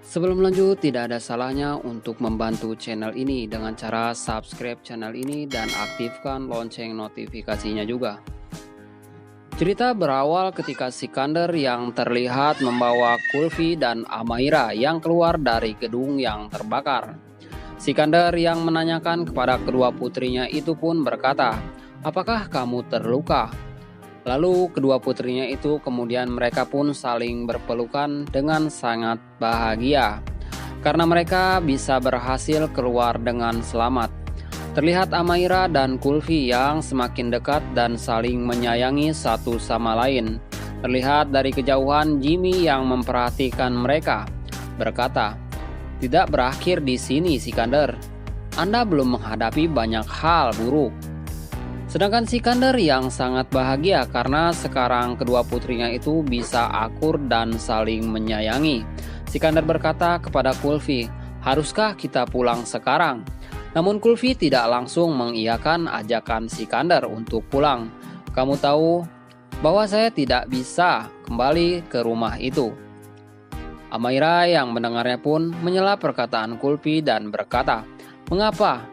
Sebelum lanjut, tidak ada salahnya untuk membantu channel ini dengan cara subscribe channel ini dan aktifkan lonceng notifikasinya juga. Cerita berawal ketika Sikandar yang terlihat membawa Kulfi dan Amaira yang keluar dari gedung yang terbakar. Sikandar yang menanyakan kepada kedua putrinya itu pun berkata, "Apakah kamu terluka?" Lalu kedua putrinya itu kemudian mereka pun saling berpelukan dengan sangat bahagia karena mereka bisa berhasil keluar dengan selamat. Terlihat Amaira dan Kulfi yang semakin dekat dan saling menyayangi satu sama lain. Terlihat dari kejauhan Jimmy yang memperhatikan mereka berkata, "Tidak berakhir di sini, Sikandar. Anda belum menghadapi banyak hal buruk." Sedangkan Sikandar yang sangat bahagia karena sekarang kedua putrinya itu bisa akur dan saling menyayangi. Sikandar berkata kepada Kulfi, "Haruskah kita pulang sekarang?" Namun Kulfi tidak langsung mengiyakan ajakan Sikandar untuk pulang. "Kamu tahu bahwa saya tidak bisa kembali ke rumah itu." Amaira yang mendengarnya pun menyela perkataan Kulfi dan berkata, "Mengapa?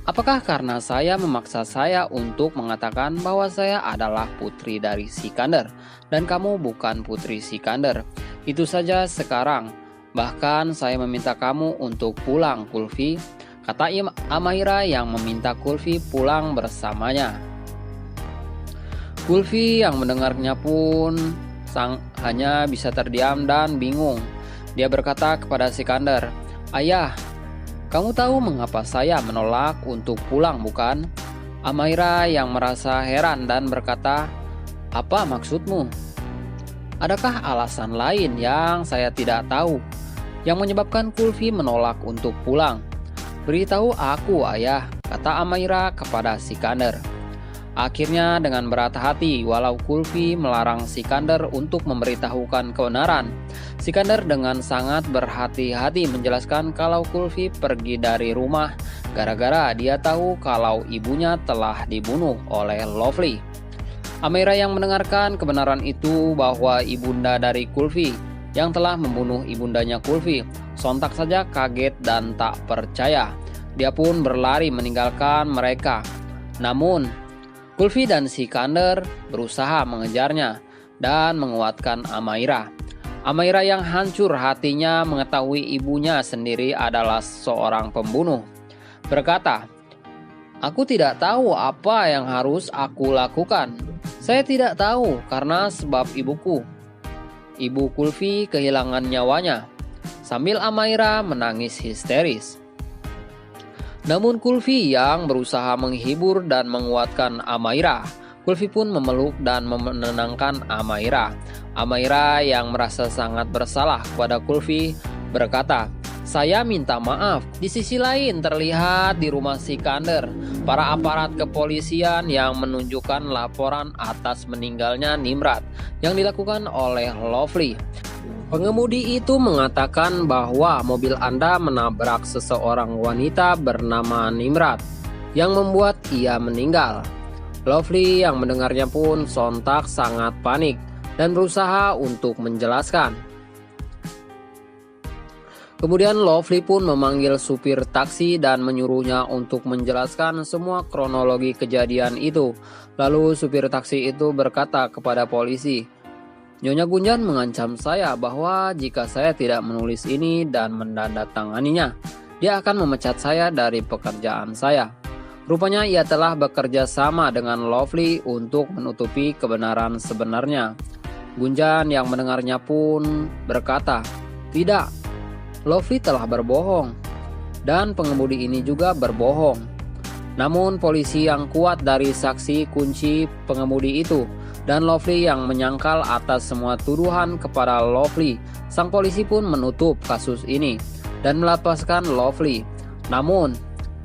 Apakah karena saya memaksa saya untuk mengatakan bahwa saya adalah putri dari Sikandar dan kamu bukan putri Sikandar? Itu saja sekarang. Bahkan saya meminta kamu untuk pulang, Kulfi," kata Amaira yang meminta Kulfi pulang bersamanya. Kulfi yang mendengarnya pun hanya bisa terdiam dan bingung. Dia berkata kepada Sikandar, "Ayah, kamu tahu mengapa saya menolak untuk pulang, bukan?" Amaira yang merasa heran dan berkata, "Apa maksudmu? Adakah alasan lain yang saya tidak tahu yang menyebabkan Kulfi menolak untuk pulang?" "Beritahu aku, ayah," kata Amaira kepada Sikandar. Akhirnya dengan berat hati, walau Kulfi melarang Sikandar untuk memberitahukan kebenaran, Sikandar dengan sangat berhati-hati menjelaskan kalau Kulfi pergi dari rumah gara-gara dia tahu kalau ibunya telah dibunuh oleh Lovely. Amaira yang mendengarkan kebenaran itu bahwa ibunda dari Kulfi yang telah membunuh ibundanya Kulfi sontak saja kaget dan tak percaya. Dia pun berlari meninggalkan mereka. Namun Kulfi dan Sikandar berusaha mengejarnya dan menguatkan Amaira. Amaira yang hancur hatinya mengetahui ibunya sendiri adalah seorang pembunuh berkata, "Aku tidak tahu apa yang harus aku lakukan. Saya tidak tahu karena sebab ibuku." Ibu Kulfi kehilangan nyawanya sambil Amaira menangis histeris. Namun Kulfi yang berusaha menghibur dan menguatkan Amaira. Kulfi pun memeluk dan menenangkan Amaira. Amaira yang merasa sangat bersalah kepada Kulfi berkata, "Saya minta maaf." Di sisi lain terlihat di rumah Sikandar para aparat kepolisian yang menunjukkan laporan atas meninggalnya Nimrod yang dilakukan oleh Lovely. Pengemudi itu mengatakan bahwa mobil Anda menabrak seseorang wanita bernama Nimrod yang membuat ia meninggal. Lovely yang mendengarnya pun sontak sangat panik dan berusaha untuk menjelaskan. Kemudian Lovely pun memanggil supir taksi dan menyuruhnya untuk menjelaskan semua kronologi kejadian itu. Lalu supir taksi itu berkata kepada polisi, "Nyonya Gunjan mengancam saya bahwa jika saya tidak menulis ini dan menandatanganinya, dia akan memecat saya dari pekerjaan saya." Rupanya ia telah bekerja sama dengan Lovely untuk menutupi kebenaran sebenarnya. Gunjan yang mendengarnya pun berkata, "Tidak, Lovely telah berbohong dan pengemudi ini juga berbohong." Namun polisi yang kuat dari saksi kunci pengemudi itu dan Lovely yang menyangkal atas semua tuduhan kepada Lovely. Sang polisi pun menutup kasus ini dan melepaskan Lovely. Namun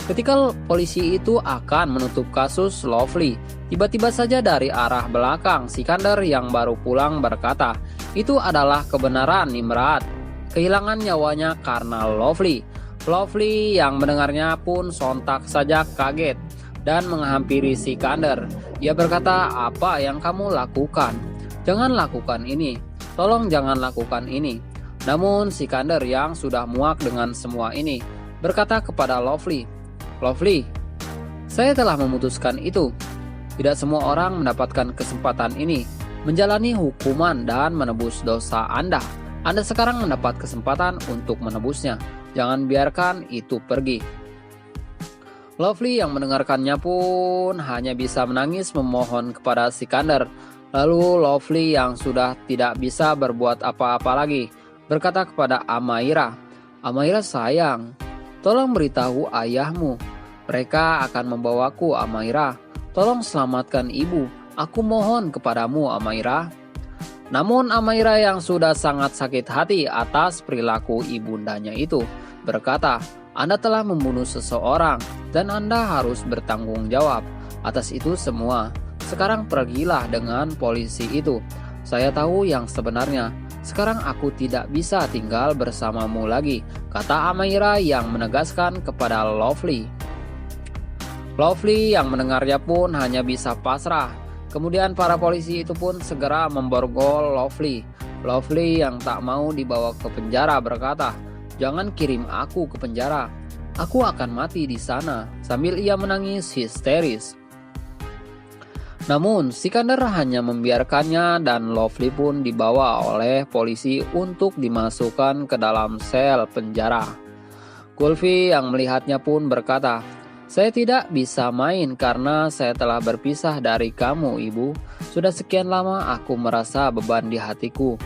ketika polisi itu akan menutup kasus Lovely, tiba-tiba saja dari arah belakang Sikandar yang baru pulang berkata, "Itu adalah kebenaran, Nimrod kehilangan nyawanya karena Lovely." Lovely yang mendengarnya pun sontak saja kaget dan menghampiri Sikandar. Ia berkata, "Apa yang kamu lakukan? Jangan lakukan ini. Tolong jangan lakukan ini." Namun Sikander yang sudah muak dengan semua ini berkata kepada Lovely, "Lovely, saya telah memutuskan itu. Tidak semua orang mendapatkan kesempatan ini menjalani hukuman dan menebus dosa Anda. Anda sekarang mendapat kesempatan untuk menebusnya. Jangan biarkan itu pergi." Lovely yang mendengarkannya pun hanya bisa menangis memohon kepada Sikander. Lalu Lovely yang sudah tidak bisa berbuat apa-apa lagi berkata kepada Amaira, "Amaira sayang, tolong beritahu ayahmu. Mereka akan membawaku, Amaira. Tolong selamatkan ibu. Aku mohon kepadamu, Amaira." Namun Amaira yang sudah sangat sakit hati atas perilaku ibundanya itu berkata, "Anda telah membunuh seseorang dan Anda harus bertanggung jawab atas itu semua. Sekarang pergilah dengan polisi itu. Saya tahu yang sebenarnya. Sekarang aku tidak bisa tinggal bersamamu lagi," kata Amaira yang menegaskan kepada Lovely. Lovely yang mendengarnya pun hanya bisa pasrah. Kemudian para polisi itu pun segera memborgol Lovely. Lovely yang tak mau dibawa ke penjara berkata, "Jangan kirim aku ke penjara. Aku akan mati di sana," sambil ia menangis histeris. Namun Sikander hanya membiarkannya dan Lovely pun dibawa oleh polisi untuk dimasukkan ke dalam sel penjara. Gulfi yang melihatnya pun berkata, "Saya tidak bisa main karena saya telah berpisah dari kamu, Ibu. Sudah sekian lama aku merasa beban di hatiku."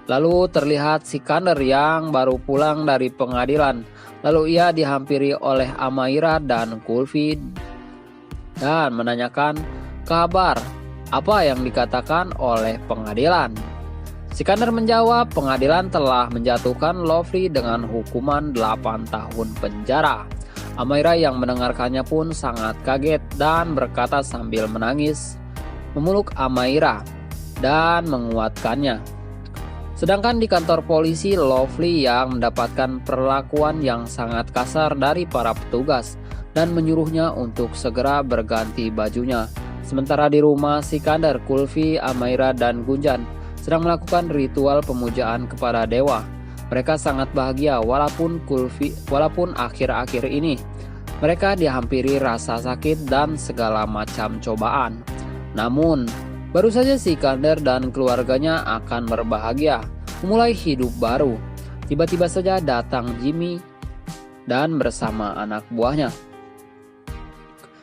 Lalu terlihat Sikander yang baru pulang dari pengadilan. Lalu ia dihampiri oleh Amaira dan Gulfi dan menanyakan kabar apa yang dikatakan oleh pengadilan. Sikander menjawab pengadilan telah menjatuhkan Lovely dengan hukuman 8 tahun penjara. Amaira yang mendengarkannya pun sangat kaget dan berkata sambil menangis, memeluk Amaira dan menguatkannya. Sedangkan di kantor polisi, Lovely yang mendapatkan perlakuan yang sangat kasar dari para petugas dan menyuruhnya untuk segera berganti bajunya. Sementara di rumah Sikander, Gulfi, Amaira, dan Gunjan sedang melakukan ritual pemujaan kepada dewa. Mereka sangat bahagia walaupun akhir-akhir ini mereka dihampiri rasa sakit dan segala macam cobaan. Namun, baru saja Sikander dan keluarganya akan berbahagia, memulai hidup baru. Tiba-tiba saja datang Jimmy dan bersama anak buahnya,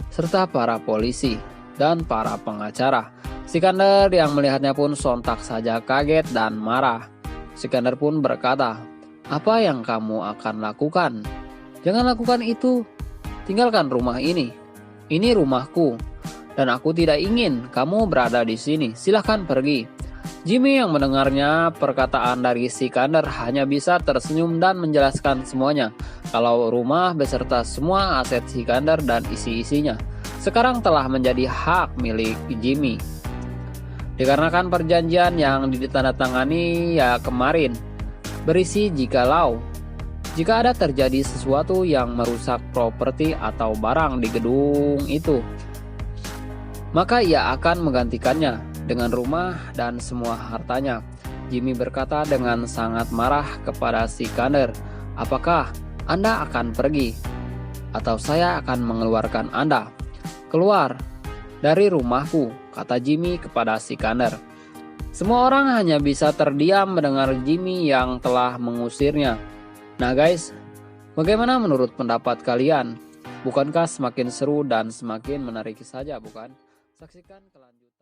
serta para polisi dan para pengacara. Sikander yang melihatnya pun sontak saja kaget dan marah. Sikander pun berkata, "Apa yang kamu akan lakukan? Jangan lakukan itu. Tinggalkan rumah ini. Ini rumahku. Dan aku tidak ingin kamu berada di sini. Silahkan pergi." Jimmy yang mendengarnya perkataan dari Sikander hanya bisa tersenyum dan menjelaskan semuanya kalau rumah beserta semua aset Sikander dan isi-isinya sekarang telah menjadi hak milik Jimmy. Dikarenakan perjanjian yang ditandatangani kemarin berisi jika ada terjadi sesuatu yang merusak properti atau barang di gedung itu, maka ia akan menggantikannya dengan rumah dan semua hartanya. Jimmy berkata dengan sangat marah kepada Sikander, "Apakah Anda akan pergi? Atau saya akan mengeluarkan Anda? Keluar dari rumahku," kata Jimmy kepada Sikander. Semua orang hanya bisa terdiam mendengar Jimmy yang telah mengusirnya. Nah guys, bagaimana menurut pendapat kalian? Bukankah semakin seru dan semakin menarik saja, bukan? Saksikan kelanjutan.